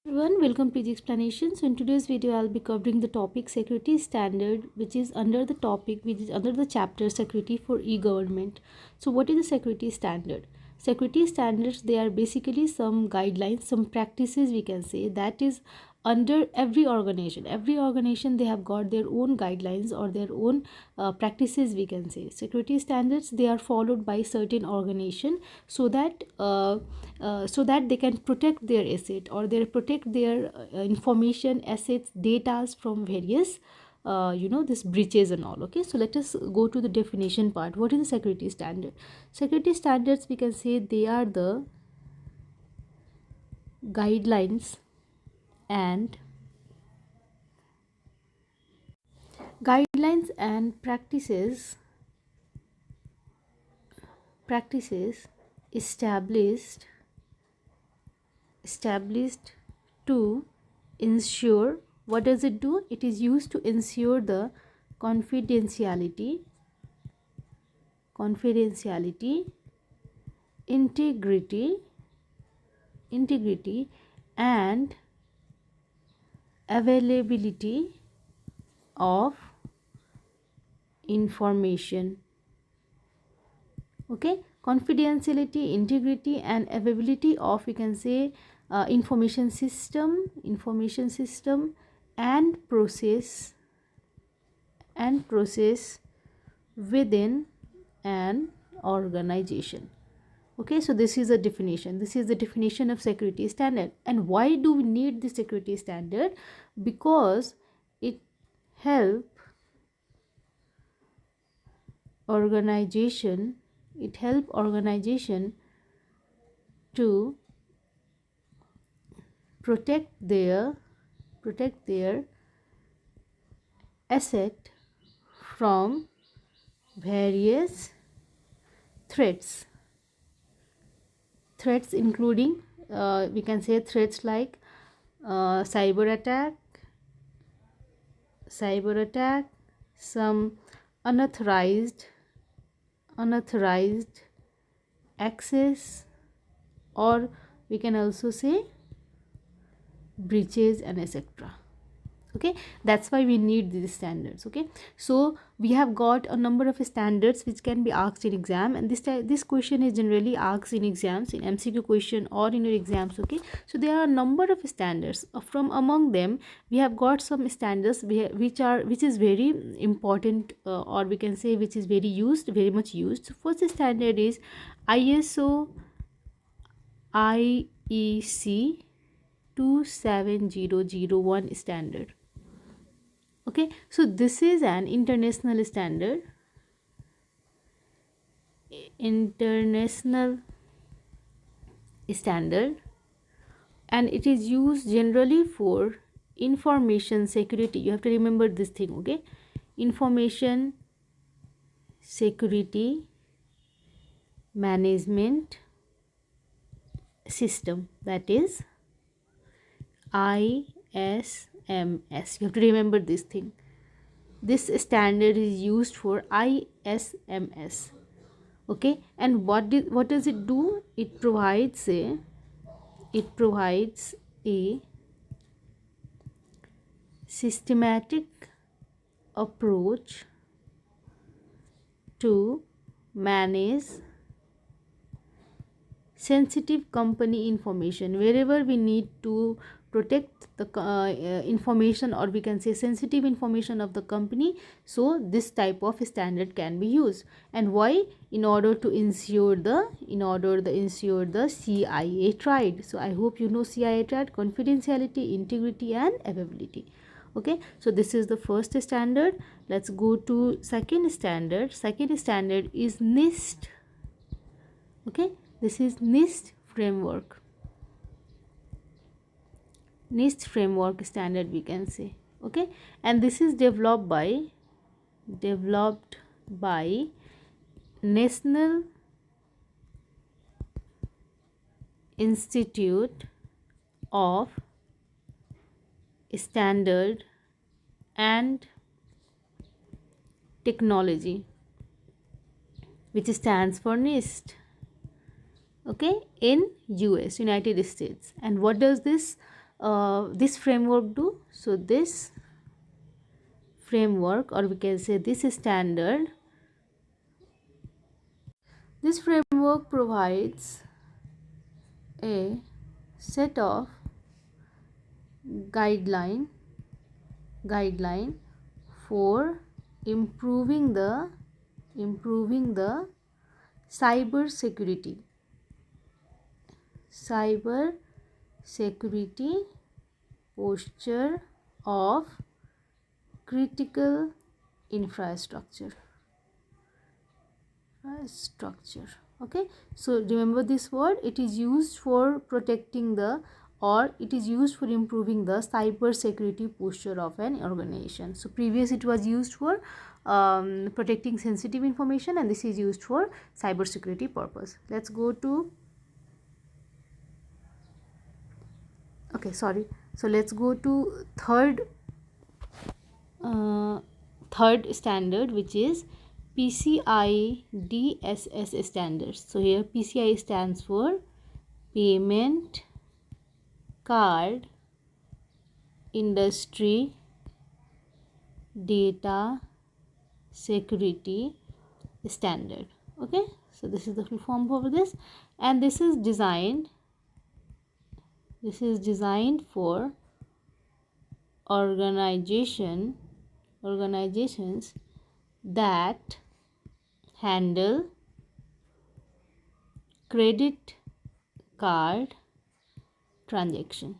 Everyone, welcome to the explanation. So in today's video I'll be covering the topic security standard, which is under the chapter security for e-government. So what is the security standard? Security standards, they are basically some guidelines, some practices, we can say, that is under every organization. They have got their own guidelines or their own practices, we can say. Security standards, they are followed by certain organization so that they can protect their asset, or they protect their information, assets, data from various this breaches and all. Okay, so let us go to the definition part. What is the security standard? Security standards, we can say, they are the guidelines and practices established to ensure. What does it do? It is used to ensure the confidentiality, integrity and availability of information. Okay, confidentiality, integrity and availability of, we can say, information system and process within an organization. Okay, so this is a definition. This is the definition of security standard. And why do we need the security standard? Because it help organization to protect their asset from various threats, including we can say threats like cyber attack, some unauthorized access, or we can also say breaches and etc. Okay, that's why we need these standards. Okay, so we have got a number of standards which can be asked in exam, and this question is generally asked in exams, in MCQ question or in your exams. Okay, so there are a number of standards. From among them, we have got some standards which is very important, or we can say which is very much used. So first standard is ISO IEC 27001 standard. Okay, so this is an international standard, and it is used generally for information security. You have to remember this thing. Okay, information security management system, that is ISMS. You have to remember this thing. This standard is used for ISMS. Okay, and what does it do? It provides a systematic approach to manage sensitive company information. Wherever we need to protect the information, or we can say sensitive information of the company, so this type of standard can be used. And why? In order to ensure the CIA triad. So I hope you know CIA triad: confidentiality, integrity and availability. Okay, so this is the first standard. Let's go to second standard. Second standard is NIST. Okay, this is NIST framework standard, we can say. Okay, and this is developed by National Institute of Standard and Technology, which stands for NIST. Okay, in US, United States. And what does this this framework do? So this framework, or we can say this standard, this framework provides a set of guideline for improving the cyber security posture of critical infrastructure. Okay, so remember this word, it is used for protecting the, or it is used for improving the cyber security posture of an organization. So previous it was used for protecting sensitive information, and this is used for cyber security purpose. Let's go to, okay, sorry, so let's go to third standard, which is PCI DSS standards. So here PCI stands for Payment Card Industry Data Security Standard. Okay, so this is the full form for this, and this is designed for organizations that handle credit card transaction.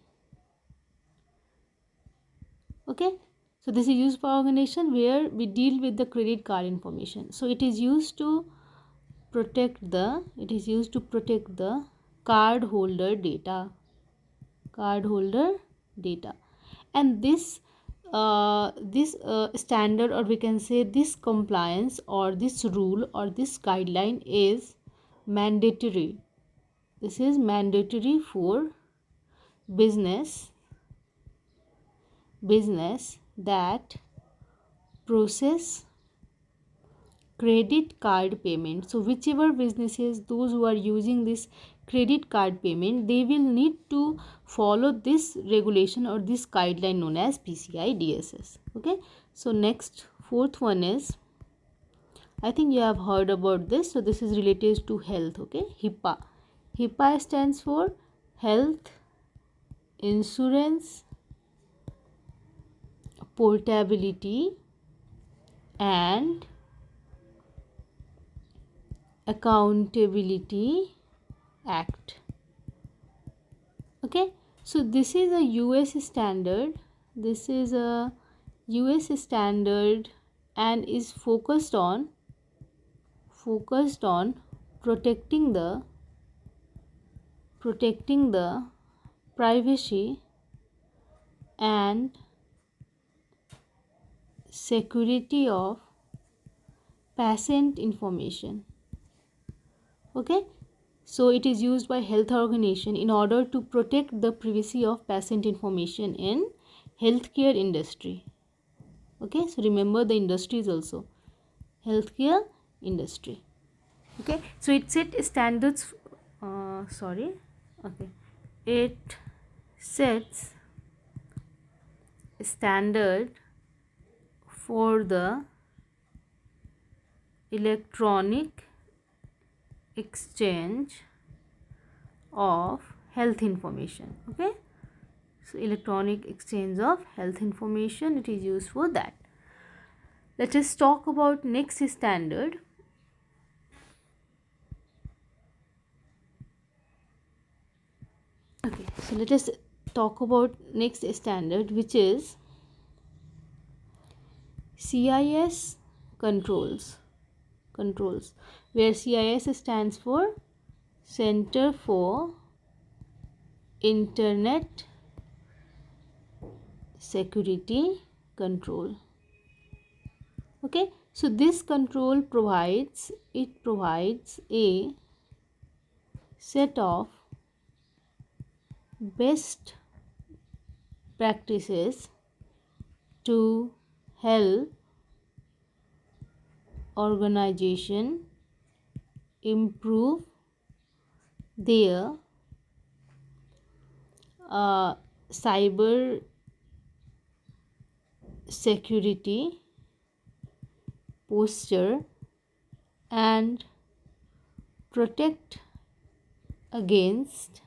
Okay, so this is used for organization where we deal with the credit card information. So it is used to protect the card holder data, and this standard, or we can say this compliance, or this rule, or this guideline is mandatory. This is mandatory for business that process credit card payment. So whichever businesses, those who are using this credit card payment, they will need to follow this regulation or this guideline known as PCI DSS. Okay, so next, fourth one is, I think you have heard about this, so this is related to health. Okay, HIPAA stands for Health Insurance Portability and Accountability Act. Okay, so this is a US standard. And is focused on protecting the privacy and security of patient information. Okay, so it is used by health organization in order to protect the privacy of patient information in healthcare industry. Okay, so remember the industries also, healthcare industry. Okay, so it sets standards, it sets standard for the electronic exchange of health information. Okay, so electronic exchange of health information, it is used for that. Let us talk about next standard. Okay, so let us talk about next standard, which is CIS controls, where CIS stands for Center for Internet Security Control. Okay, so this control provides a set of best practices to help organization improve their cyber security posture and protect against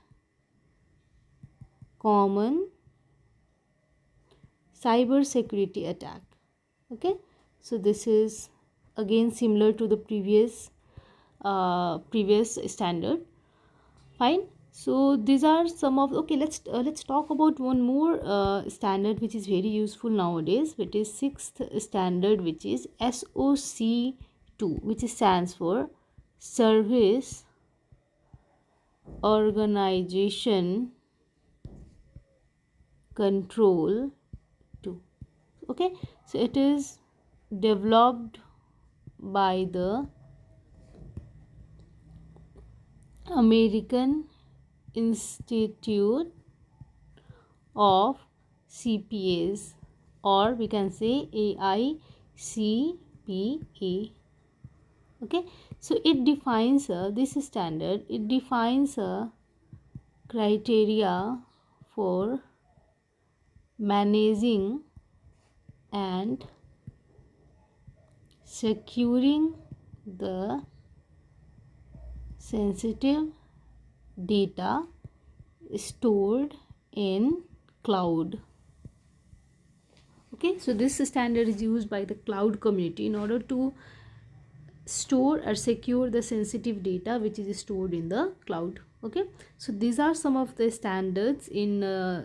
common cyber security attack. Okay, so this is again similar to the previous standard. Fine. So these are some of, okay, let's talk about one more standard which is very useful nowadays, which is sixth standard, which is SOC2, which stands for Service Organization Control 2. Okay, so it is developed by the American Institute of CPAs, or we can say AICPA. Okay, so it defines this standard, it defines a criteria for managing and securing the sensitive data stored in cloud. Okay, so this standard is used by the cloud community in order to store or secure the sensitive data which is stored in the cloud. Okay, so these are some of the standards in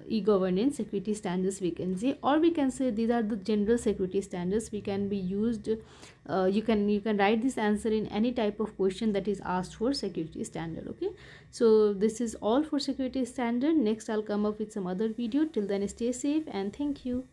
e-governance security standards, we can say, or we can say these are the general security standards. We can be used, you can write this answer in any type of question that is asked for security standard. Okay, so this is all for security standard. Next I'll come up with some other video. Till then, stay safe and thank you.